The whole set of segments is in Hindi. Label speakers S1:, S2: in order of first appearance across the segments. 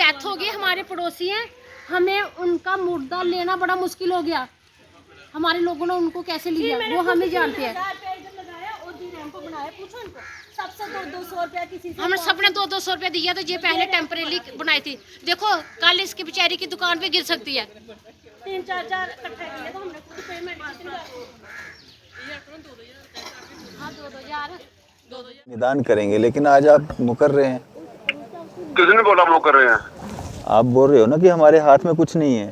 S1: डेथ हो गई, हमारे पड़ोसी हैं, हमें उनका मुर्दा लेना बड़ा मुश्किल हो गया। हमारे लोगों ने उनको कैसे लिया वो हमें जानते हैं। सबसे 200 रुपया किसी से हमने सबने 200 रुपया दिया, तो ये पहले टेम्परेरी बनाई थी। देखो कल इसकी बेचारी की दुकान पे गिर सकती है। 3-4 इकट्ठे किए तो हमने खुद पेमेंट
S2: निदान करेंगे, लेकिन आज आप मुकर रहे हैं।
S3: किसने बोला मुकर रहे हैं?
S2: आप बोल रहे हो ना कि हमारे हाथ में कुछ नहीं है।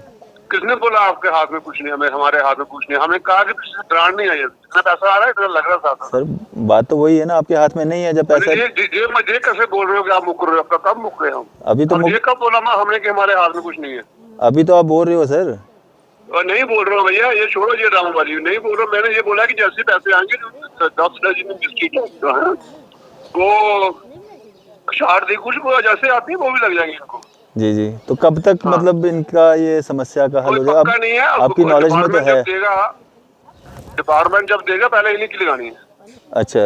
S3: किसने बोला आपके हाथ में कुछ नहीं है? हमारे हाथ में कुछ नहीं है। हमने कहा कि ग्रांट नहीं है, इतना पैसा आ रहा है, इतना लग रहा था।
S2: सर बात तो वही है ना, आपके हाथ में नहीं है जब पैसा।
S3: ये कैसे बोल रहे हो कि आप मुकर रहे हो? आपका कब मुक रहे हो?
S2: अभी तो
S3: ये कब बोला हमने कि हमारे हाथ में कुछ नहीं है?
S2: अभी तो आप बोल रहे हो सर।
S3: और नहीं बोल रहा हूँ भैया, ये छोड़ो ये ड्रामाबाजी। नहीं बोल रहा, मैंने ये बोला कि जैसे पैसे आएंगे 10 डजन बिस्किट वो शार्ट दी कुछ जैसे आती है वो भी लग जाएंगे इनको।
S2: जी जी, तो कब तक मतलब इनका ये समस्या का हल हो जाएगा?
S3: पक्का नहीं है,
S2: आपकी नॉलेज में तो है।
S3: डिपार्टमेंट जब देगा पहले इन्हीं की लगानी है।
S2: अच्छा,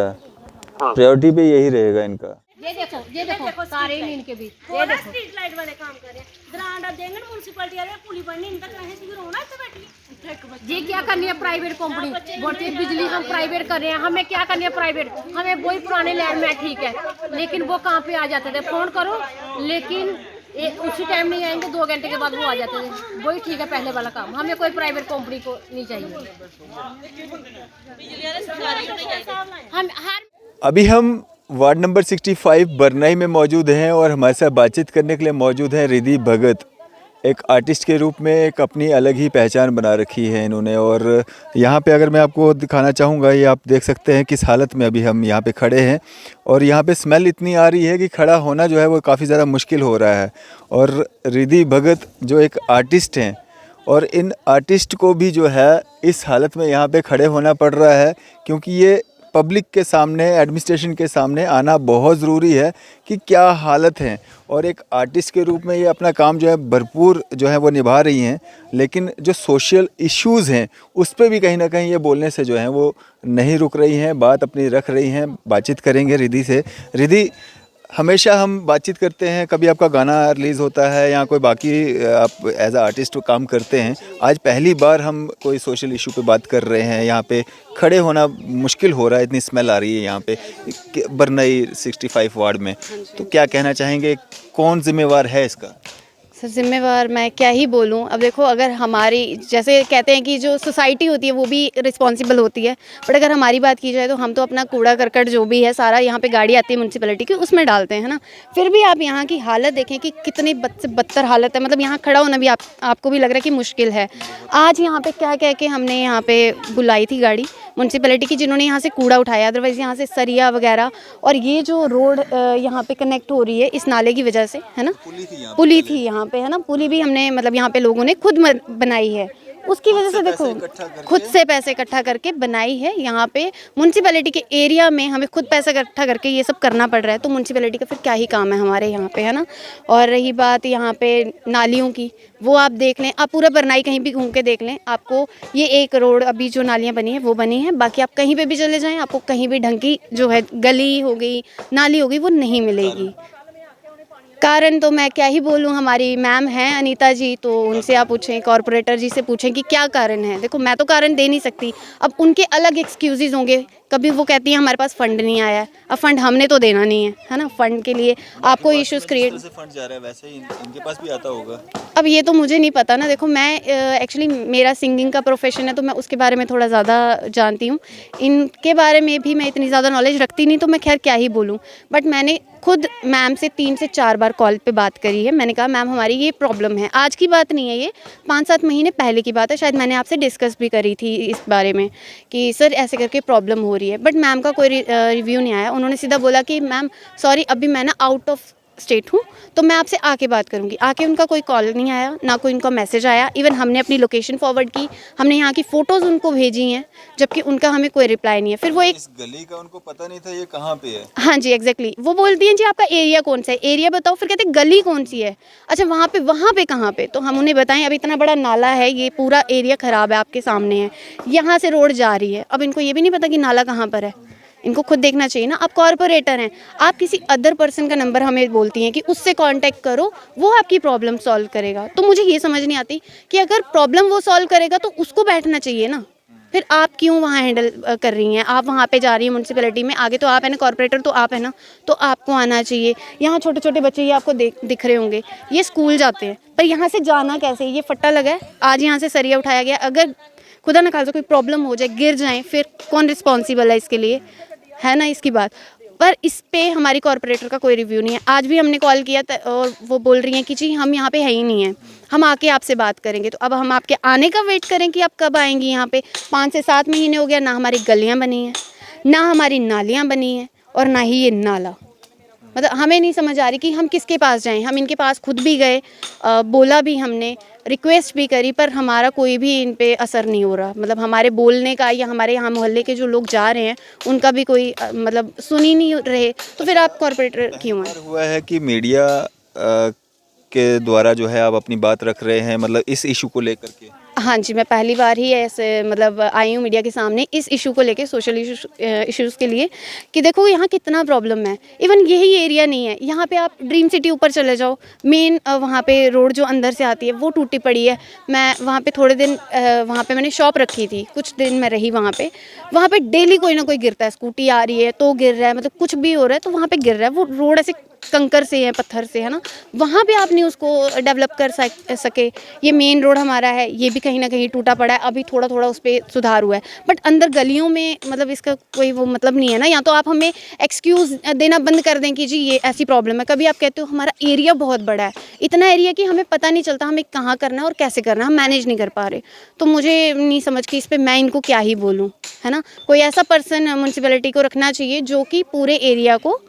S2: प्रायोरिटी पे यही रहेगा इनका।
S1: ये देखो सारे इनके भी ये देखो स्ट्रीट लाइट वाले काम कर रहे हैं। ग्रांट अब देंगे म्युनिसिपैलिटी वाले, पुली बननी इनका कहीं से भी रोना है बैठी। ये क्या करनी है प्राइवेट कंपनी बोलती है बिजली हम प्राइवेट कर रहे हैं, हमें क्या करनी है प्राइवेट? हमें वही पुराने लैंड में ठीक है, लेकिन वो कहाँ पे आ जाते थे, फोन करो लेकिन उसी टाइम नहीं आएंगे, 2 घंटे के बाद वो आ जाते थे। वही ठीक है पहले वाला काम, हमें कोई प्राइवेट कंपनी को नहीं चाहिए। हम हर
S2: अभी हम वार्ड नंबर 65 बरनाई में मौजूद हैं और हमारे साथ बातचीत करने के लिए मौजूद हैं रिद्धि भगत। एक आर्टिस्ट के रूप में एक अपनी अलग ही पहचान बना रखी है इन्होंने। और यहाँ पे अगर मैं आपको दिखाना चाहूँगा, ये आप देख सकते हैं किस हालत में अभी हम यहाँ पे खड़े हैं। और यहाँ पे स्मेल इतनी आ रही है कि खड़ा होना जो है वो काफ़ी ज़्यादा मुश्किल हो रहा है। और रिद्धि भगत जो एक आर्टिस्ट हैं, और इन आर्टिस्ट को भी जो है इस हालत में यहाँ पे खड़े होना पड़ रहा है, क्योंकि ये पब्लिक के सामने, एडमिनिस्ट्रेशन के सामने आना बहुत ज़रूरी है कि क्या हालत है। और एक आर्टिस्ट के रूप में ये अपना काम जो है भरपूर जो है वो निभा रही हैं, लेकिन जो सोशल इश्यूज़ हैं उस पर भी कहीं ना कहीं ये बोलने से जो है वो नहीं रुक रही हैं, बात अपनी रख रही हैं। बातचीत करेंगे रिद्धि से। रिद्धि, हमेशा हम बातचीत करते हैं, कभी आपका गाना रिलीज़ होता है या कोई बाकी आप एज आ आर्टिस्ट काम करते हैं। आज पहली बार हम कोई सोशल इशू पे बात कर रहे हैं। यहाँ पे खड़े होना मुश्किल हो रहा है, इतनी स्मेल आ रही है यहाँ पे बरनाई 65 वार्ड में। तो क्या कहना चाहेंगे, कौन जिम्मेवार है इसका?
S4: सर जिम्मेवार मैं क्या ही बोलूं। अब देखो, अगर हमारी जैसे कहते हैं कि जो सोसाइटी होती है वो भी रिस्पॉन्सिबल होती है, बट अगर हमारी बात की जाए तो हम तो अपना कूड़ा करकट जो भी है सारा यहाँ पे गाड़ी आती है म्यूनसिपैलिटी की उसमें डालते हैं, है ना। फिर भी आप यहाँ की हालत देखें कि कितनी बदतर हालत है। मतलब यहाँ खड़ा होना भी आपको भी लग रहा है कि मुश्किल है। आज यहाँ पे क्या कह के हमने यहाँ पे बुलाई थी गाड़ी म्यूनसिपैलिटी की, जिन्होंने यहाँ से कूड़ा उठाया, अदरवाइज़ यहाँ से सरिया वगैरह। और ये जो रोड यहाँ पे कनेक्ट हो रही है इस नाले की वजह से, है ना, पुली थी यहाँ पे, है ना। पुली भी हमने मतलब यहाँ पे लोगों ने खुद बनाई है, उसकी वजह से देखो खुद से पैसे इकट्ठा करके बनाई है। यहाँ पे म्यूनसिपैलिटी के एरिया में हमें खुद पैसा इकट्ठा करके ये सब करना पड़ रहा है, तो म्यूनसिपैलिटी का फिर क्या ही काम है हमारे यहाँ पे, है ना। और रही बात यहाँ पे नालियों की, वो आप देख लें, आप पूरा बरनाई कहीं भी घूम के देख लें, आपको ये एक रोड अभी जो नालियाँ बनी है वो बनी है, बाकी आप कहीं पर भी चले जाएँ आपको कहीं भी ढंग की जो है गली हो गई, नाली हो गई, वो नहीं मिलेगी। कारण तो मैं क्या ही बोलूँ, हमारी मैम हैं अनीता जी, तो उनसे आप पूछें, कॉरपोरेटर जी से पूछें कि क्या कारण है। देखो मैं तो कारण दे नहीं सकती, अब उनके अलग एक्सक्यूज़ेस होंगे। कभी वो कहती हैं हमारे पास फ़ंड नहीं आया है, अब फ़ंड हमने तो देना नहीं है ना। फ़ंड के लिए आपको इश्यूज़ क्रिएट
S2: फंड जा रहा है, वैसे ही इनके पास भी आता होगा।
S4: अब ये तो मुझे नहीं पता ना। देखो मैं एक्चुअली मेरा सिंगिंग का प्रोफेशन है, तो मैं उसके बारे में थोड़ा ज़्यादा जानती हूँ। इनके बारे में भी मैं इतनी ज़्यादा नॉलेज रखती नहीं, तो मैं खैर क्या ही बोलूँ। बट मैंने खुद मैम से 3 से 4 बार कॉल पे बात करी है। मैंने कहा मैम हमारी ये प्रॉब्लम है, आज की बात नहीं है, ये 5-7 महीने पहले की बात है, शायद मैंने आपसे डिस्कस भी करी थी इस बारे में कि सर ऐसे करके प्रॉब्लम हो रही है। बट मैम का कोई रिव्यू नहीं आया। उन्होंने सीधा बोला कि मैम सॉरी अभी मैं ना आउट ऑफ स्टेट हूँ, तो मैं आपसे आके बात करूँगी। आके उनका कोई कॉल नहीं आया, ना कोई उनका मैसेज आया। इवन हमने अपनी लोकेशन फॉरवर्ड की, हमने यहाँ की फ़ोटोज़ उनको भेजी हैं, जबकि उनका हमें कोई रिप्लाई नहीं है। फिर वो एक
S2: इस गली का उनको पता नहीं था ये कहाँ पे है।
S4: हाँ जी एग्जैक्टली, वो बोलती हैं जी आपका एरिया कौन सा है, एरिया बताओ, फिर कहते हैं गली कौन सी है। अच्छा वहाँ पे कहाँ पे? तो हम उन्हें बताएं अब इतना बड़ा नाला है, ये पूरा एरिया ख़राब है, आपके सामने है, यहाँ से रोड जा रही है। अब इनको ये भी नहीं पता कि नाला कहाँ पर है, इनको खुद देखना चाहिए ना। आप कॉर्पोरेटर हैं, आप किसी अदर पर्सन का नंबर हमें बोलती हैं कि उससे कांटेक्ट करो, वो आपकी प्रॉब्लम सॉल्व करेगा। तो मुझे ये समझ नहीं आती कि अगर प्रॉब्लम वो सॉल्व करेगा तो उसको बैठना चाहिए ना, फिर आप क्यों वहाँ हैंडल कर रही हैं? आप वहाँ पे जा रही हैं म्यूनसिपैलिटी में, आगे तो आप है ना, कॉर्पोरेटर तो आप है ना, तो आपको आना चाहिए। यहाँ छोटे छोटे बच्चे ये आपको दिख रहे होंगे, ये स्कूल जाते हैं, पर यहाँ से जाना कैसे? ये फट्टा लगा है, आज यहाँ से सरिया उठाया गया, अगर खुदा न खास्ता कोई प्रॉब्लम हो जाए, गिर जाएं, फिर कौन रिस्पॉन्सिबल है इसके लिए? है ना इसकी बात। पर इस पे हमारी कॉर्पोरेटर का कोई रिव्यू नहीं है। आज भी हमने कॉल किया और वो बोल रही हैं कि जी हम यहाँ पे है ही नहीं हैं, हम आके आपसे बात करेंगे। तो अब हम आपके आने का वेट करें कि आप कब आएंगी यहाँ पे? 5 से 7 महीने हो गया, ना हमारी गलियाँ बनी हैं, ना हमारी नालियाँ बनी हैं, और ना ही ये नाला। मतलब हमें नहीं समझ आ रही कि हम किसके पास जाएं। हम इनके पास खुद भी गए, बोला भी हमने, रिक्वेस्ट भी करी, पर हमारा कोई भी इन पे असर नहीं हो रहा। मतलब हमारे बोलने का या हमारे यहाँ मोहल्ले के जो लोग जा रहे हैं उनका भी कोई मतलब सुन ही नहीं रहे। तो फिर आप कॉर्पोरेटर क्यों हैं?
S2: हुआ है कि मीडिया के द्वारा जो है आप अपनी बात रख रहे हैं, मतलब इस इशू को लेकर के।
S4: हाँ जी, मैं पहली बार ही ऐसे मतलब आई हूँ मीडिया के सामने इस इशू को लेके, सोशल इश्यूज़ के लिए, कि देखो यहाँ कितना प्रॉब्लम है। इवन यही एरिया नहीं है, यहाँ पे आप ड्रीम सिटी ऊपर चले जाओ, मेन वहाँ पे रोड जो अंदर से आती है वो टूटी पड़ी है। मैं वहाँ पे थोड़े दिन वहाँ पे मैंने शॉप रखी थी, कुछ दिन मैं रही वहाँ पे डेली कोई ना कोई गिरता है, स्कूटी आ रही है तो गिर रहा है, मतलब कुछ भी हो रहा है तो वहाँ पे गिर रहा है। वो रोड ऐसे कंकर से है, पत्थर से है ना, वहाँ पे आप नहीं उसको डेवलप कर सके। ये मेन रोड हमारा है, ये भी कहीं ना कहीं टूटा पड़ा है, अभी थोड़ा थोड़ा उस पर सुधार हुआ है, बट अंदर गलियों में मतलब इसका कोई वो मतलब नहीं है ना। या तो आप हमें एक्सक्यूज़ देना बंद कर दें कि जी ये ऐसी प्रॉब्लम है। कभी आप कहते हो हमारा एरिया बहुत बड़ा है, इतना एरिया कि हमें पता नहीं चलता हमें कहाँ करना है और कैसे करना है, हम मैनेज नहीं कर पा रहे। तो मुझे नहीं समझ कि इस पर मैं इनको क्या ही बोलूँ, है ना। कोई ऐसा पर्सन म्यूनसिपैलिटी को रखना चाहिए जो कि पूरे एरिया को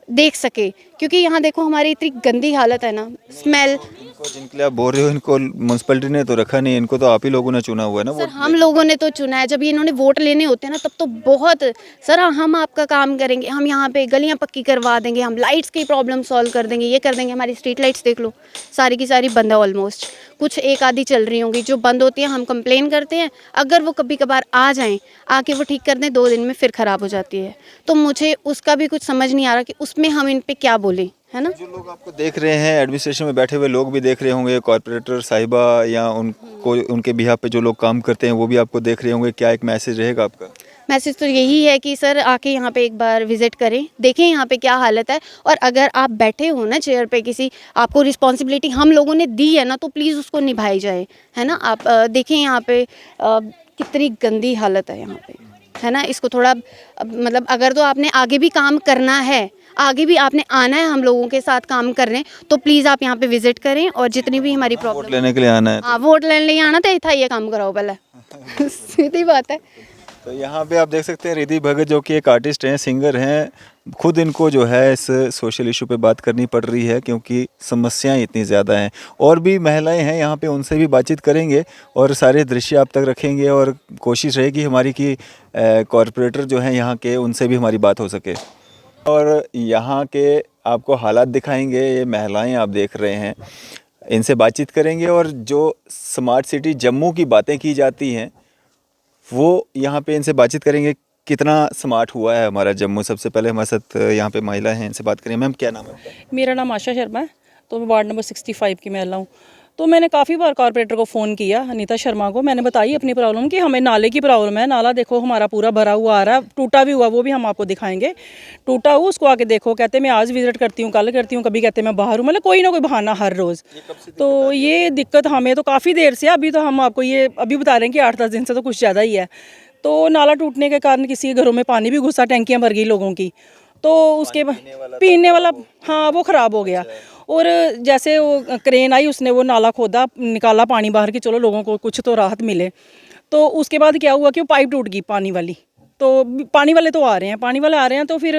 S4: देख सके, क्योंकि यहाँ देखो हमारी इतनी गंदी हालत है ना, स्मेल।
S2: इनको जिनके लिए आप बोल रहे हो, इनको म्यूनसिपैलिटी ने तो रखा नहीं, इनको तो आप ही लोगों ने चुना हुआ है ना।
S4: सर हम लोगों ने तो चुना है, जब ये इन्होंने वोट लेने होते हैं ना तब तो बहुत, सर हम आपका काम करेंगे, हम यहाँ पे गलियाँ पक्की करवा देंगे, हम लाइट्स की प्रॉब्लम सॉल्व कर देंगे, ये कर देंगे। हमारी स्ट्रीट लाइट्स देख लो, सारी की सारी बंद है ऑलमोस्ट, कुछ एक आधी चल रही होंगी। जो बंद होती है हम कंप्लेन करते हैं, अगर वो कभी कभार आ जाएँ, आके वो ठीक कर दें, 2 दिन में फिर ख़राब हो जाती है। तो मुझे उसका भी कुछ समझ नहीं आ रहा कि उसमें हम इन पर क्या बोलें, है ना।
S2: जो लोग आपको देख रहे हैं, एडमिनिस्ट्रेशन में बैठे हुए लोग भी देख रहे होंगे, कॉर्पोरेटर साहिबा या उनको उनके बिहाफ पे जो लोग काम करते हैं वो भी आपको देख रहे होंगे, क्या एक मैसेज रहेगा आपका?
S4: मैसेज तो यही है कि सर आके यहाँ पे एक बार विज़िट करें, देखें यहाँ पे क्या हालत है, और अगर आप बैठे हो ना चेयर पे, किसी आपको रिस्पॉन्सिबिलिटी हम लोगों ने दी है ना, तो प्लीज़ उसको निभाई जाए, है ना। आप देखें यहाँ पे कितनी गंदी हालत है यहाँ पे, है ना। इसको थोड़ा मतलब अगर तो आपने आगे भी काम करना है, आगे भी आपने आना है हम लोगों के साथ काम करने, तो प्लीज़ आप यहाँ पे विज़िट करें, और जितनी भी हमारी
S2: वोट
S4: प्रॉब्लम,
S2: लेने के लिए आना है।
S4: हाँ वोट लेने लिए आना था ये काम कराओ पहले सीधी बात है।
S2: तो यहाँ पे आप देख सकते हैं रिद्धि भगत जो कि एक आर्टिस्ट हैं, सिंगर हैं, खुद इनको जो है इस सोशल इशू पे बात करनी पड़ रही है क्योंकि समस्याएं इतनी ज़्यादा हैं। और भी महिलाएं हैं यहाँ पे, उनसे भी बातचीत करेंगे और सारे दृश्य आप तक रखेंगे, और कोशिश रहेगी हमारी कि कॉर्पोरेटर जो हैं यहाँ के, उनसे भी हमारी बात हो सके और यहाँ के आपको हालात दिखाएंगे। ये महिलाएँ आप देख रहे हैं, इनसे बातचीत करेंगे, और जो स्मार्ट सिटी जम्मू की बातें की जाती हैं वो यहाँ पे इनसे बातचीत करेंगे, कितना स्मार्ट हुआ है हमारा जम्मू। सबसे पहले हमारे साथ यहाँ पे महिला हैं, इनसे बात करेंगे। मैम क्या नाम है?
S5: मेरा नाम आशा शर्मा है, तो मैं वार्ड नंबर 65 की महिला हूँ। तो मैंने काफ़ी बार कॉर्पोरेटर को फ़ोन किया, अनीता शर्मा को। मैंने बताई अपनी प्रॉब्लम कि हमें नाले की प्रॉब्लम है, नाला देखो हमारा पूरा भरा हुआ आ रहा है, टूटा भी हुआ, वो भी हम आपको दिखाएंगे। टूटा हुआ उसको आके देखो, कहते मैं आज विजिट करती हूँ, कल करती हूँ, कभी कहते मैं बाहर हूँ, मतलब कोई ना कोई बहाना हर रोज़। तो ये दिक्कत हमें तो काफ़ी देर से, अभी तो हम आपको ये अभी बता रहे हैं कि 8-10 दिन से तो कुछ ज़्यादा ही है। तो नाला टूटने के कारण किसी के घरों में पानी भी घुसा, टैंकियाँ भर गई लोगों की, तो उसके पीने वाला हाँ वो ख़राब हो गया। और जैसे वो क्रेन आई, उसने वो नाला खोदा, निकाला पानी बाहर की, चलो लोगों को कुछ तो राहत मिले। तो उसके बाद क्या हुआ कि वो पाइप टूट गई पानी वाली। तो पानी वाले तो आ रहे हैं, पानी वाले आ रहे हैं, तो फिर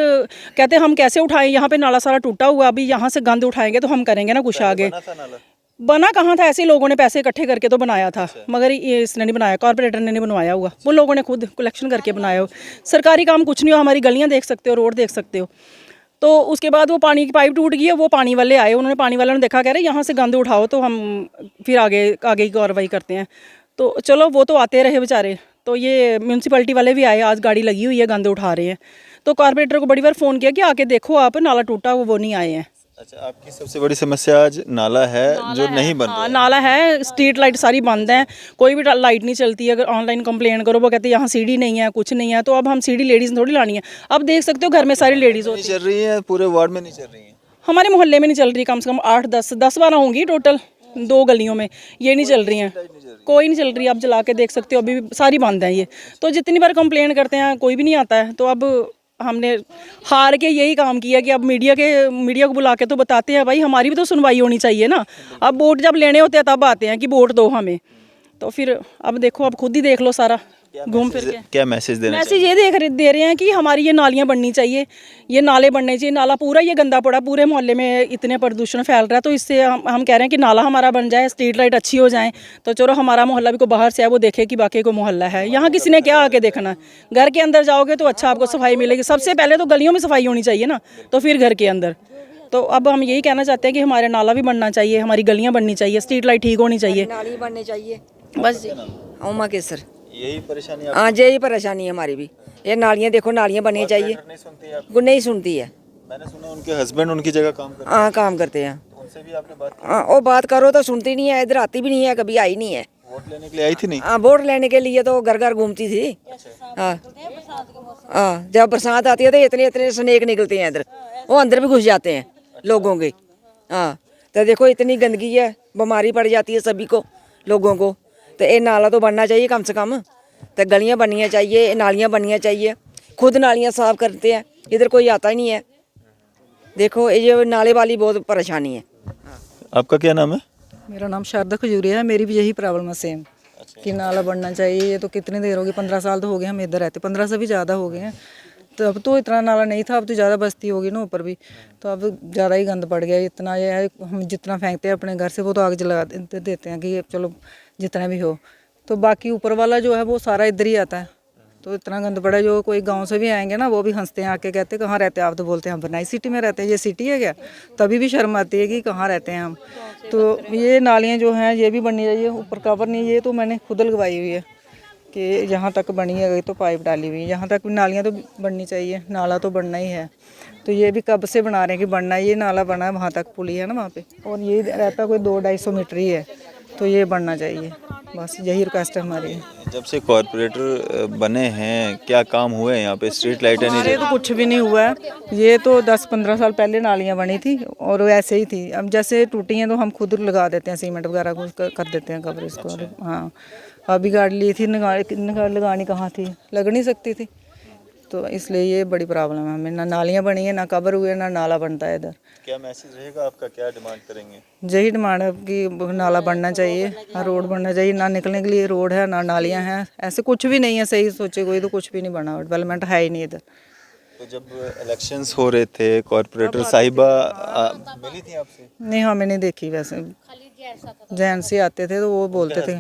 S5: कहते हम कैसे उठाएं, यहाँ पे नाला सारा टूटा हुआ, अभी यहाँ से गंद उठाएंगे तो हम करेंगे ना कुछ आगे। बना कहाँ था, ऐसे लोगों ने पैसे इकट्ठे करके तो बनाया था, मगर ये इसने नहीं बनाया, कॉर्पोरेटर ने नहीं बनवाया हुआ, वो लोगों ने खुद कलेक्शन करके बनाया हो। सरकारी काम कुछ नहीं हो, हमारी गलियाँ देख सकते हो, रोड देख सकते हो। तो उसके बाद वो पानी की पाइप टूट गई है, वो पानी वाले आए, उन्होंने पानी वालों ने देखा, कह रहे यहाँ से गंद उठाओ तो हम फिर आगे की कार्रवाई करते हैं। तो चलो वो तो आते रहे बेचारे। तो ये म्यूनसिपैलिटी वाले भी आए, आज गाड़ी लगी हुई है, गंद उठा रहे हैं। तो कारपोरेटर को बड़ी बार फ़ोन किया कि आके देखो आप, नाला टूटा वो नहीं आए हैं।
S2: अच्छा, आपकी सबसे बड़ी समस्या आज नाला है जो नहीं बन रहा
S5: हाँ
S2: है।
S5: नाला है, स्ट्रीट लाइट सारी बंद है, कोई भी लाइट नहीं चलती है। अगर ऑनलाइन कंप्लेन करो वो कहते हैं यहाँ सीढ़ी नहीं है, कुछ नहीं है। तो अब हम सीढ़ी लेडीज़ थोड़ी लानी है। अब देख सकते हो घर में सारी लेडीज़ होती
S2: नहीं चल रही है, पूरे वार्ड में नहीं चल रही है।
S5: हमारे मोहल्ले में नहीं चल रही, कम से कम 8-10-12 होंगी टोटल, 2 गलियों में ये नहीं चल रही हैं, कोई नहीं चल रही। आप जला के देख सकते हो, अभी भी सारी बंद हैं ये। तो जितनी बार कंप्लेन करते हैं कोई भी नहीं आता है। तो अब हमने हार के यही काम किया कि अब मीडिया को बुला के तो बताते हैं भाई, हमारी भी तो सुनवाई होनी चाहिए ना। अब वोट जब लेने होते हैं तब आते हैं कि वोट दो हमें। तो फिर अब देखो, अब खुद ही देख लो सारा घूम फिर के।
S2: क्या मैसेज देना
S5: मैसेज ये दे रहे हैं कि हमारी ये नालियाँ बननी चाहिए, ये नाले बनने चाहिए। नाला पूरा ये गंदा पड़ा, पूरे मोहल्ले में इतने प्रदूषण फैल रहा है। तो इससे हम कह रहे हैं कि नाला हमारा बन जाए, स्ट्रीट लाइट अच्छी हो जाए, तो चलो हमारा मोहल्ला भी को बाहर से है वो देखे कि बाकी को मोहल्ला है। यहाँ किसी ने क्या आके देखना है? घर के अंदर जाओगे तो अच्छा आपको सफाई मिलेगी। सबसे पहले तो गलियों में सफाई होनी चाहिए ना, तो फिर घर के अंदर। तो अब हम यही कहना चाहते हैं कि हमारे नाला भी बनना चाहिए, हमारी गलियाँ बननी चाहिए, स्ट्रीट लाइट ठीक होनी चाहिए,
S6: नाली बननी चाहिए
S5: बस जी।
S6: उमा केसर।
S2: यही परेशानी
S6: हाँ जी, यही परेशानी है हमारी भी। ये नालियाँ देखो, नालियाँ बननी चाहिए,
S2: नहीं सुनती आप?
S6: वो नहीं सुनती है।
S2: मैंने सुना उनके हस्बैंड उनकी जगह काम करते
S6: हाँ काम करते हैं।
S2: हैं, उनसे भी आपने बात की?
S6: हाँ वो बात करो तो सुनती नहीं है, इधर आती भी नहीं है, कभी आई नहीं है।
S2: वोट लेने के लिए आई थी नहीं?
S6: हाँ वोट लेने के लिए तो घर घर घूमती थी। हाँ हाँ, जब बरसात आती है तो इतने इतने स्नेक निकलते हैं इधर, वो अंदर भी घुस जाते हैं लोगों के। हाँ तो देखो इतनी गंदगी है, बीमारी पड़ जाती है सभी को, लोगों को। तो ये नाला तो बनना चाहिए कम से कम, तो गलियाँ बननी चाहिए, नालियाँ बननी चाहिए। खुद नालियाँ साफ करते हैं, इधर कोई आता ही नहीं है। देखो ये नाले वाली बहुत परेशानी है।
S2: आपका क्या नाम है?
S7: मेरा नाम शारदा खजूरिया है। मेरी भी यही प्रॉब्लम है सेम, कि नाला बनना चाहिए। ये तो कितनी देर हो गई, 15 साल तो हो गए हम इधर रहते, 15 से भी ज़्यादा हो गए हैं। तो अब तो इतना नाला नहीं था, अब तो ज़्यादा बस्ती होगी ना ऊपर भी, तो अब ज़्यादा ही गंद पड़ गया। इतना ये है, हम जितना फेंकते हैं अपने घर से वो तो आग जला देते हैं कि चलो जितना भी हो। तो बाकी ऊपर वाला जो है वो सारा इधर ही आता है। तो इतना गंद पड़ा है, जो कोई गांव से भी आएंगे ना वो भी हंसते हैं, आके कहते हैं कहाँ रहते हैं आप? तो बोलते हैं हम बनाई सिटी में रहते हैं। ये सिटी है क्या? तभी भी शर्म आती है कि कहाँ रहते हैं हम। तो ये नालियाँ जो हैं ये भी बननी चाहिए, ऊपर कवर नहीं, ये तो मैंने खुद लगवाई हुई है कि यहाँ तक बनी है, तो पाइप डाली हुई है, यहाँ तक नालियाँ तो बननी चाहिए, नाला तो बनना ही है। तो ये भी कब से बना रहे हैं कि बनना, ये नाला बना है, वहाँ तक पुली है ना वहाँ पे, और ये रहता कोई 200-250 मीटर ही है, तो ये बनना चाहिए। बस यही रिक्वेस्ट है हमारी।
S2: जब से कॉरपोरेटर बने हैं क्या काम हुए हैं यहाँ पे? स्ट्रीट लाइटें नहीं
S7: हमारे तो कुछ भी नहीं हुआ है। ये तो 10-15 साल पहले नालियाँ बनी थी और वैसे ही थी। अब जैसे टूटी हैं तो हम खुद लगा देते हैं, सीमेंट वगैरह कुछ कर देते हैं कवर इसको। हाँ अभी गाड़ी ली थी, लगानी कहाँ थी, लग नहीं सकती थी। तो इसलिए ये बड़ी प्रॉब्लम है हमें, ना नालियाँ बनी है, ना कवर हुए, ना नाला बनता है इधर।
S2: क्या मैसेज रहेगा आपका, क्या डिमांड करेंगे?
S7: यही डिमांड है कि नाला बनना चाहिए, रोड बनना चाहिए। ना निकलने के लिए रोड है, ना नालियाँ हैं, ऐसे कुछ भी नहीं है। सही सोचे कोई तो कुछ भी नहीं बना, डेवलपमेंट है ही नहीं इधर।
S2: तो जब इलेक्शंस हो रहे थे कॉरपोरेटर साहिबा मिली थी आपसे?
S7: नहीं हमें नहीं देखी, वैसे जैन से आते थे तो वो बोलते थे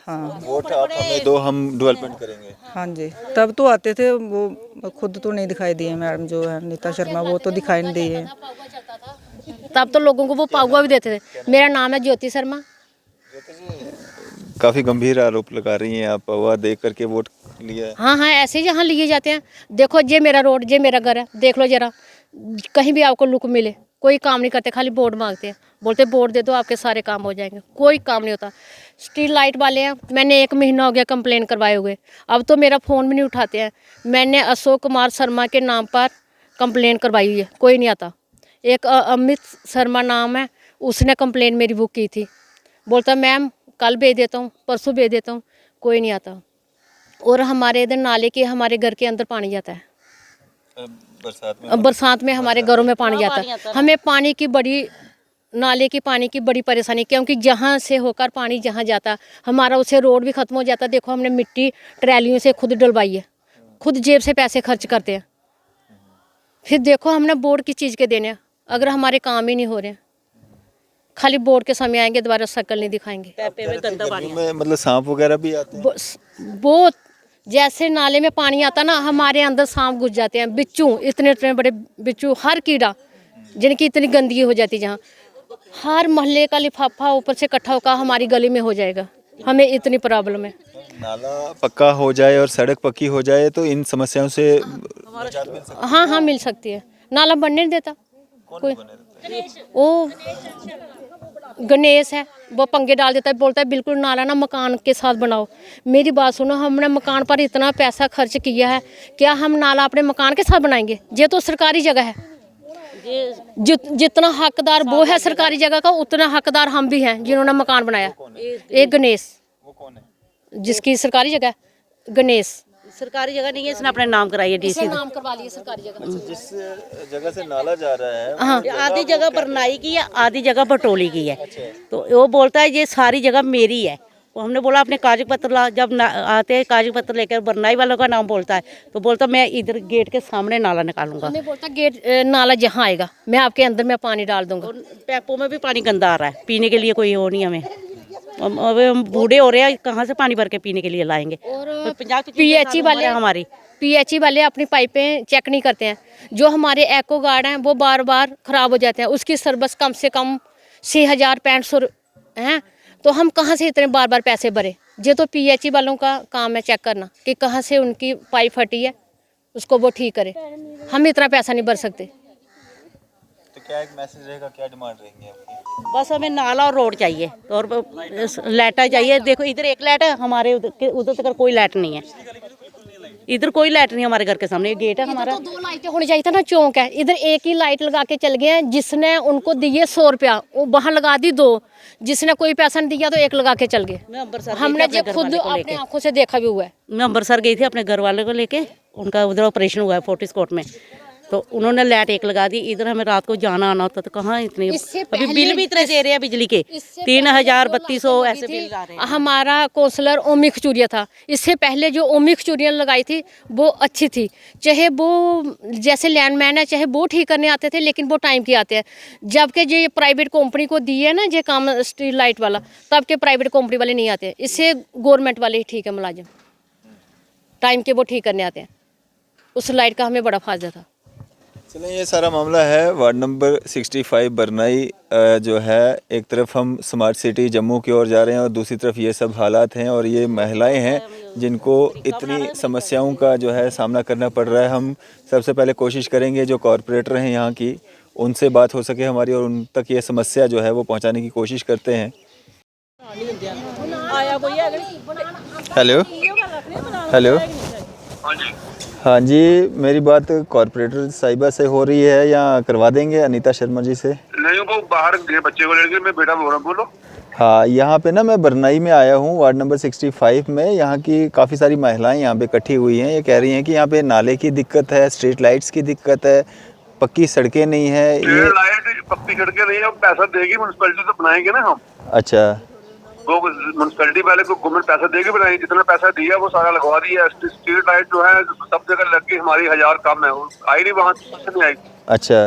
S7: हाँ
S2: वोट आप हमें दो, हम डेवलपमेंट करेंगे।
S7: हाँ जी, तब तो आते थे वो, खुद तो नहीं दिखाई दिए मैडम जो है नीता शर्मा, वो तो दिखाई नहीं दी है।
S1: तब तो लोगों को वो पाउआ भी देते थे। मेरा नाम है ज्योति शर्मा।
S2: काफ़ी गंभीर आरोप लगा रही हैं आप, पवा दे करके वोट लिया है।
S1: हाँ हाँ, ऐसे ही जहाँ लिए जाते हैं। देखो ये मेरा रोड, ये मेरा घर है, देख लो जरा, कहीं भी आपको लुक मिले। कोई काम नहीं करते, खाली वोट मांगते हैं, बोलते वोट दे दो आपके सारे काम हो जाएंगे। कोई काम नहीं होता। स्ट्रीट लाइट वाले हैं, मैंने 1 महीना हो गया कंप्लेन करवाए हुए, अब तो मेरा फ़ोन भी नहीं उठाते हैं। मैंने अशोक कुमार शर्मा के नाम पर कंप्लेन करवाई हुई है, कोई नहीं आता। एक अमित शर्मा नाम है, उसने कंप्लेन मेरी बुक की थी, बोलता मैम कल भेज देता हूँ, परसों भेज देता हूँ, कोई नहीं आता। और हमारे इधर नाले के, हमारे घर के अंदर पानी जाता है। बरसात में हमारे घरों में पानी जाता है। हमें पानी की बड़ी, नाले की पानी की बड़ी परेशानी, क्योंकि जहाँ से होकर पानी जहाँ जाता, हमारा उसे रोड भी ख़त्म हो जाता। देखो हमने मिट्टी ट्रैलियों से खुद डलवाई है, खुद जेब से पैसे खर्च करते हैं। फिर देखो हमने बोर्ड की चीज़ के देने, अगर हमारे काम ही नहीं हो रहे, खाली बोर्ड के समय आएंगे, दोबारा शक्ल नहीं दिखाएंगे।
S2: में मतलब सांप वगैरह भी आते हैं?
S1: बहुत, जैसे नाले में पानी आता ना, हमारे अंदर सांप घुस जाते हैं, बिच्छू, इतने इतने बड़े बिच्छू, हर कीड़ा, जिनकी इतनी गंदगी हो जाती, जहाँ हर मोहल्ले का लिफाफा ऊपर से इकट्ठा होकर हमारी गली में हो जाएगा। हमें इतनी प्रॉब्लम है।
S2: नाला पक्का हो जाए और सड़क पक्की हो जाए तो इन समस्याओं से
S1: हाँ हाँ मिल सकती है। नाला बनने नहीं देता कोई। वो गणेश है, वो पंगे डाल देता है, बोलता है बिल्कुल नाला ना मकान के साथ बनाओ। मेरी बात सुनो, हमने मकान पर इतना पैसा खर्च किया है, क्या हम नाला अपने मकान के साथ बनाएंगे? ये तो सरकारी जगह है, जितना हकदार वो है सरकारी जगह का, उतना हकदार हम भी हैं जिन्होंने मकान बनाया। एक गणेश, जिसकी सरकारी जगह है, गणेश
S8: सरकारी जगह नहीं है, इसने अपने नाम कराई है डीसी
S1: नाम करवा लिया सरकारी जगह।
S2: जिस जगह से नाला जा रहा है
S1: हाँ
S8: आधी जगह बरनाई की है, आधी जगह बटोली की है। तो वो बोलता है ये सारी जगह मेरी है। तो हमने बोला अपने कागज पत्र ला। जब आते हैं कागज पत्र लेकर, बरनाई वालों का नाम बोलता है, तो बोलता मैं इधर गेट के सामने नाला निकालूंगा।
S1: हमें बोलता गेट नाला जहाँ आएगा मैं आपके अंदर में पानी डाल दूंगा।
S8: पैपों में भी पानी गंदा आ रहा है, पीने के लिए कोई हो नहीं। हमें हम बूढ़े हो रहे हैं, कहाँ से पानी भर के पीने के लिए लाएंगे?
S1: और
S8: 50
S1: पीएचई वाले
S8: हमारी
S1: पीएचई वाले अपनी पाइपें चेक नहीं करते हैं। जो हमारे एको गार्ड हैं वो बार बार ख़राब हो जाते हैं, उसकी सर्विस कम से कम 6,500 हैं। तो हम कहाँ से इतने बार बार पैसे भरे? ये तो पीएचई वालों का काम है चेक करना कि कहाँ से उनकी पाइप फटी है, उसको वो ठीक करे। हम इतना पैसा नहीं भर सकते।
S2: तो क्या एक मैसेज रहेगा, क्या डिमांड रहेंगी आपकी?
S8: बस हमें नाला और रोड चाहिए और लाइटें चाहिए। देखो इधर एक लाइट है, हमारे उधर तक कोई लाइट नहीं है। इधर कोई लाइट नहीं, हमारे घर के सामने गेट है हमारा।
S1: तो 2 लाइटें होनी चाहिए था ना, चौक है, इधर एक ही लाइट लगा के चल गए हैं। जिसने उनको दिए 100 रुपया, वो वहाँ लगा दी 2। जिसने कोई पैसा नहीं दिया तो 1 लगा के चल गए। हमने जो खुद अपनी आंखों से देखा भी हुआ है।
S8: मैं अम्बरसर गई थी अपने घर वाले को लेके, उनका उधर ऑपरेशन हुआ है फोर्टिस्कोट में। तो उन्होंने लाइट एक लगा दी। इधर हमें रात को जाना आना होता तो कहाँ इतनी, अभी बिल भी इतने दे रहे हैं बिजली के, 3,000 3,200 ऐसे बिल आ रहे हैं।
S1: हमारा काउंसलर ओमी खजूरिया था। इससे पहले जो ओमी खजूरिया लगाई थी वो अच्छी थी, चाहे वो जैसे लैंडमैन है चाहे वो ठीक करने आते थे, लेकिन वो टाइम के आते हैं। जबकि जो ये प्राइवेट कंपनी को दी है ना ये काम स्ट्रीट लाइट वाला, तब के प्राइवेट कंपनी वाले नहीं आते। इससे गवर्नमेंट वाले ही ठीक है, मुलाजिम टाइम के वो ठीक करने आते हैं। उस लाइट का हमें बड़ा फायदा था।
S2: चलें, ये सारा मामला है वार्ड नंबर 65 बरनाई जो है। एक तरफ हम स्मार्ट सिटी जम्मू की ओर जा रहे हैं और दूसरी तरफ ये सब हालात हैं, और ये महिलाएं हैं जिनको इतनी समस्याओं का जो है सामना करना पड़ रहा है। हम सबसे पहले कोशिश करेंगे जो कॉरपोरेटर हैं यहाँ की, उनसे बात हो सके हमारी और उन तक ये समस्या जो है वो पहुँचाने की कोशिश करते हैं। हेलो हेलो, हाँ जी, मेरी बात कॉरपोरेटर साहिबा से हो रही है या करवा देंगे अनीता शर्मा जी से?
S3: नहीं, वो बाहर गए बच्चे को लेकर, मैं बेटा बोल रहा हूँ, बोलो।
S2: हाँ, यहाँ पे ना मैं बरनाई में आया हूँ, वार्ड नंबर 65 में। यहाँ की काफ़ी सारी महिलाएं यहाँ पे इकट्ठी हुई हैं। ये कह रही हैं कि यहाँ पे नाले की दिक्कत है, स्ट्रीट लाइट्स की दिक्कत है, पक्की सड़कें नहीं है। ये
S3: लाइट पक्की सड़कें नहीं है, पैसा देगी म्यूनसिपैलिटी तो बनाएंगे ना हम।
S2: अच्छा,
S3: वो म्यूनसिपैलिटी वाले को गवर्नमेंट पैसा देगी बनाएगी। जितना पैसा दिया वो सारा लगवा दिया। स्ट्रीट लाइट जो है सब जगह लग गई, हमारी 1000 कम है, वो आई नहीं, वहाँ से नहीं आई।
S2: अच्छा,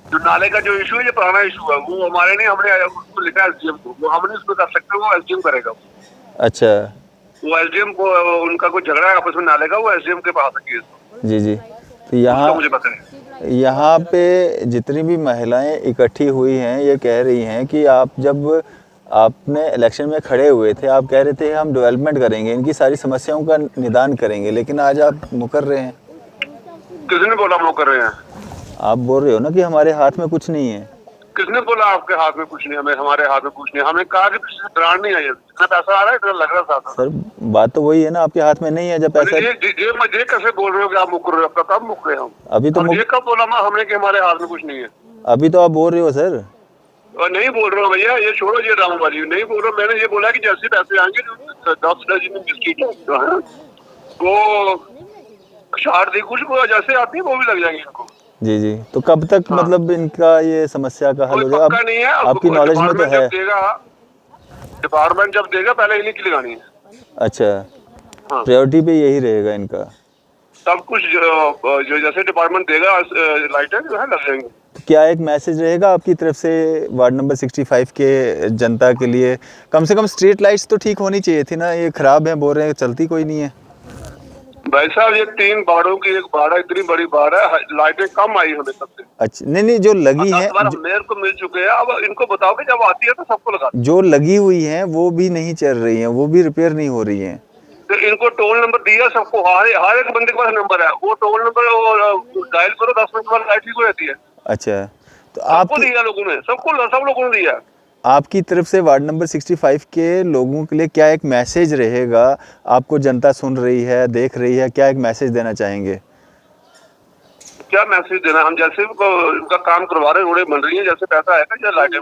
S3: जो नाले का जो इशू है, ये पुराना इशू है, वो हमारे नहीं, हमने उसको लिखा है एसडीएम को, वो हम नहीं उसमें कर सकते, वो एसडीएम करेगा।
S2: अच्छा,
S3: वो एसडीएम को, उनका कोई झगड़ा है आपस में नाले का, वो एसडीएम के पास है केस।
S2: जी जी। तो यहाँ
S3: मुझे पता है,
S2: यहाँ पे जितनी भी महिलाएं इकट्ठी हुई हैं ये कह रही हैं कि आप जब आपने इलेक्शन में खड़े हुए थे, आप कह रहे थे हम डेवलपमेंट करेंगे, इनकी सारी समस्याओं का निदान करेंगे, लेकिन आज आप मुकर रहे हैं।
S3: किसने बोला हम लोग कर रहे हैं?
S2: आप बोल रहे हो ना कि हमारे हाथ में कुछ नहीं है।
S3: किसने बोला आपके हाथ में कुछ नहीं? हमें हमारे हाथ में कुछ नहीं। हमने कहा कि ग्रांट नहीं आई है, जितना पैसा आ रहा है इतना लग रहा था।
S2: सर, बात तो वही है ना, आपके हाथ में नहीं है जब पैसा।
S3: ये कैसे बोल रहे हो कि आप मुकर रहे हो? आपका कब मुक रहे हो?
S2: अभी तो
S3: ये कब बोला हमने कि हमारे हाथ में कुछ नहीं है?
S2: अभी तो आप बोल रहे हो सर।
S3: और नहीं बोल रहा हूँ भैया, ये छोड़ो ये ड्रामाबाजी, नहीं बोल रहा। मैंने ये बोला कि जैसे पैसे आएंगे 10 डजन बिस्किट जो है वो 60 दी कुछ जैसे आती है वो भी लग जाएंगे इनको।
S2: जी जी। तो कब तक मतलब इनका ये समस्या का हल हो जाएगा?
S3: नहीं है,
S2: आपकी नॉलेज में तो है।
S3: डिपार्टमेंट जब देगा पहले इन्हीं की लगानी है।
S2: अच्छा, प्रायोरिटी पे यही रहेगा इनका
S3: सब कुछ, जो जैसे डिपार्टमेंट देगा लाइटें जो है लग जाएंगी।
S2: क्या एक मैसेज रहेगा आपकी तरफ से वार्ड नंबर 65 के जनता के लिए? कम से कम स्ट्रीट लाइट्स तो ठीक होनी चाहिए थी ना, ये खराब है, बोल रहे हैं चलती कोई नहीं है।
S3: भाई साहब, ये 3 बाड़ों की एक बाड़ है, इतनी बड़ी बाड़ है, लाइटें कम आई हमें सबसे।
S2: अच्छा, नहीं जो लगी है,
S3: मेयर को मिल चुके हैं, अब इनको बताओ कि जब आती है तो सबको लगा।
S2: जो लगी हुई है वो भी नहीं चल रही है, वो भी रिपेयर नहीं हो रही है।
S3: तो इनको टोल नंबर दिया सबको, हर एक बंदे के पास नंबर है, वो टोल नंबर डायल करो, 10 मिनट बाद लाइट ठीक हो जाती है।
S2: अच्छा, तो
S3: सबको
S2: आपको
S3: दिया लोगों ने, सब लोगों ने दिया।
S2: आपकी तरफ से वार्ड नंबर 65 के लोगों के लिए क्या एक मैसेज रहेगा? आपको जनता सुन रही है, देख रही है, क्या एक मैसेज देना चाहेंगे?
S3: क्या मैसेज देना, हम जैसे उनका काम करवा रहे हैं, रोडें बन रही हैं, जैसे पैसा आएगा या लाइटें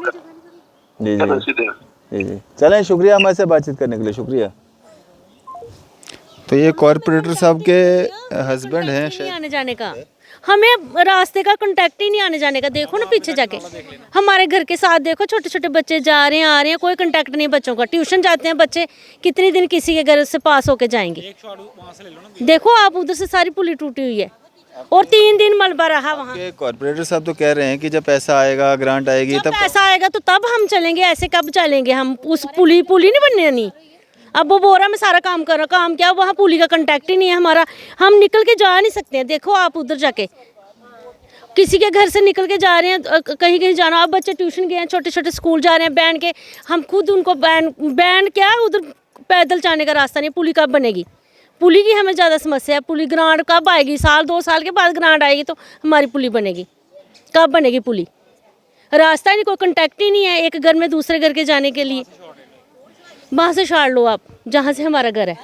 S2: जी
S3: क्या
S2: जी
S3: मैसेज देना।
S2: जी, चलें, शुक्रिया हमारे से बातचीत करने के लिए, शुक्रिया। तो ये कॉर्पोरेटर साहब के हस्बैंड हैं
S1: नहीं आने जाने का, हमें रास्ते का कांटेक्ट ही नहीं आने जाने का। देखो ना पीछे जाके हमारे घर के साथ देखो, छोटे छोटे बच्चे जा रहे हैं आ रहे हैं, कोई कांटेक्ट नहीं बच्चों का। ट्यूशन जाते हैं बच्चे, कितने दिन किसी के घर से पास होके जाएंगे। देखो आप उधर से सारी पुली टूटी हुई है और 3 दिन मलबा रहा वहाँ।
S2: कॉर्पोरेटर साहब तो कह रहे हैं कि जब पैसा आएगा, ग्रांट आएगी,
S1: जब
S2: तब
S1: पैसा आएगा तो तब हम चलेंगे, ऐसे कब चलेंगे हम? उस पुली नहीं बनने नहीं। अब वो बोरा में सारा काम कर रहा, काम क्या, वहाँ पुली का कांटेक्ट ही नहीं है हमारा, हम निकल के जा नहीं सकते हैं। देखो आप उधर जाके किसी के घर से निकल के जा रहे हैं, कहीं कहीं जाना। अब बच्चे ट्यूशन गए हैं, छोटे छोटे स्कूल जा रहे हैं बैंड के, हम खुद उनको बैंड क्या उधर पैदल जाने का रास्ता नहीं। पुली कब बनेगी? पुली की हमें ज़्यादा समस्या है। पुली ग्रांट कब आएगी? 1-2 साल के बाद ग्रांट आएगी तो हमारी पुली बनेगी। कब बनेगी पुली? रास्ता नहीं, कोई कांटेक्ट ही नहीं है एक घर में दूसरे घर के जाने के लिए। वहाँ से छाड़ लो आप जहाँ से हमारा घर है।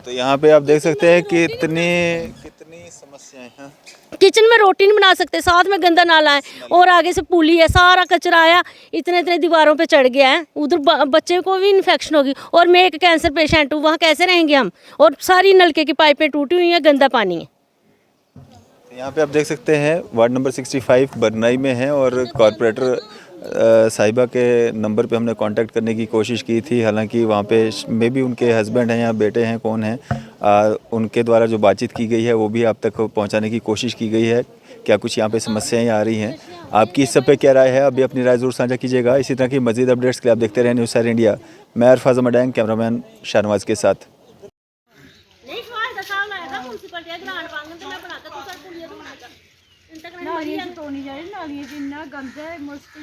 S2: तो यहाँ पे आप देख सकते हैं कि कितनी समस्याएं हैं।
S1: किचन में रोटी नहीं बना सकते, साथ में गंदा नाला है और आगे से पुली है, सारा कचरा आया इतने दीवारों पे चढ़ गया है। उधर बच्चे को भी इन्फेक्शन होगी और मैं एक कैंसर पेशेंट हूँ, वहाँ कैसे रहेंगे हम? और सारी नलके की पाइपें टूटी हुई हैं, गंदा पानी है।
S2: यहाँ पे आप देख सकते हैं वार्ड नंबर 65 बरनाई में है और कॉर्पोरेटर साहिबा के नंबर पे हमने कांटेक्ट करने की कोशिश की थी। हालांकि वहाँ पे मे भी उनके हस्बैंड हैं या बेटे हैं, कौन हैं, उनके द्वारा जो बातचीत की गई है वो भी आप तक पहुँचाने की कोशिश की गई है। क्या कुछ यहाँ पे समस्याएं आ रही हैं, आपकी इस सब पे क्या राय है, अभी अपनी राय ज़रूर साझा कीजिएगा। इसी तरह की मज़ीद अपडेट्स के लिए आप देखते रहें न्यूज़ 4 इंडिया। मैं अरफाज मडैंग, कैमरामैन शाहनवाज के साथ।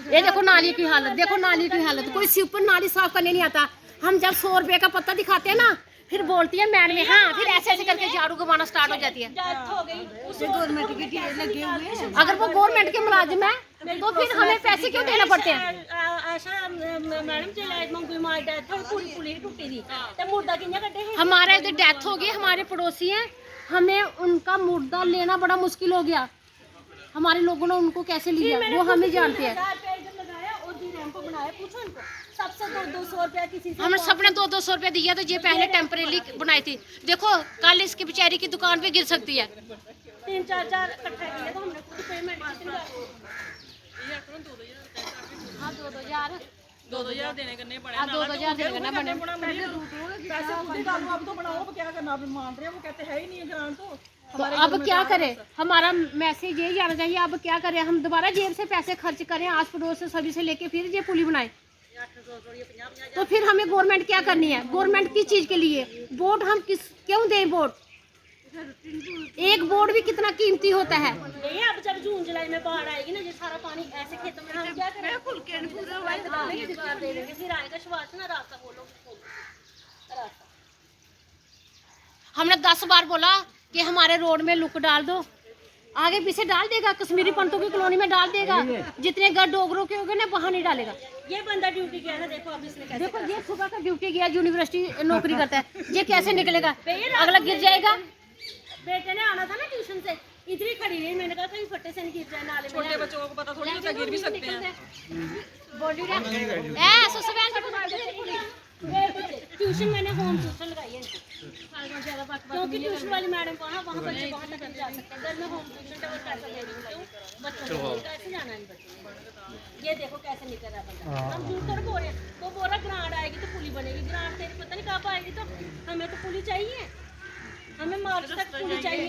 S1: ये देखो नाली की हालत, देखो नाली की हालत, कोई सिर्फ नाली साफ करने नहीं आता। हम जब 100 रुपए का पत्ता दिखाते हैं ना, फिर बोलती है मैडम हाँ, फिर ऐसे करके झाड़ू घुमाना स्टार्ट हो जाती है। गवर्नमेंट के लगे हुए, अगर वो गवर्नमेंट के मुलाजिम है तो फिर हमें पैसे क्यों देना पड़ते हैं? हमारा इधर डेथ हो गई, हमारे पड़ोसी हैं, हमें उनका मुर्दा लेना बड़ा मुश्किल हो गया। हमारे लोगों ने उनको कैसे लिया वो हमें जानते हैं। हमने सबने 200 रुपया दिया, तो ये पहले टेम्परेरी बनाई थी। देखो कल इसकी बेचारी की दुकान पे गिर सकती है। 3-4 इकट्ठा किए तो हमने खुद पेमेंट हाँ 2,000 देने करने पड़े। 2,000 देने करना पड़े। तो अब क्या करें? हमारा मैसेज यही आना चाहिए, अब क्या करें? हम दोबारा जेब से पैसे खर्च करें, आस पड़ोस से सभी से लेके फिर ये पुली बनाए, तो फिर हमें गवर्नमेंट क्या करनी है? गवर्नमेंट किस चीज़ के लिए? वोट हम क्यों दें? वोट एक वोट भी कितना कीमती होता है। अब जब जून जुलाई में बाढ़ आएगी ना, ये सारा पानी ऐसे खेतों में हम क्या करें? फिर आएगा शुरुआत ना, रास्ता बोलो। हमने 10 बार बोला कि हमारे रोड में लुक डाल दो, आगे पीछे डाल देगा, कश्मीरी पंतों की कॉलोनी में डाल देगा, जितने घर डोगरों के होंगे ना वहाँ नहीं डालेगा। ये बंदा ड्यूटी गया है, देखो अब इसने कैसे, देखो ये सुबह का ड्यूटी गया, यूनिवर्सिटी नौकरी करता है, ये कैसे निकलेगा? अगला गिर जाएगा। बेटे ने आना था ना ट्यूशन से, इधर ही खड़ी रही, मैंने कहा कहीं फट्टे से नहीं गिर जाए नाले में। छोटे बच्चों को पता थोड़ी होता, गिर भी सकते हैं। ट्यूशन मैंने होम ट्यूशन लगाई है इनको, क्योंकि ट्यूशन वाली मैडम को वहाँ बच्चे वहाँ तक जा सकते हैं। घर में होम ट्यूशन डबल पैसा दे रही हूँ बच्चों को, कैसे जाना है बच्चों? ये देखो कैसे निकल रहा बंदा। हम झूठ कर बोल रहे हैं, वो बोल रहा ग्रांट आएगी तो पुली बनेगी। ग्रांट तेरी पता नहीं कब आएगी, तो हमें तो पुली चाहिए, हमें मार्च तक पुली चाहिए।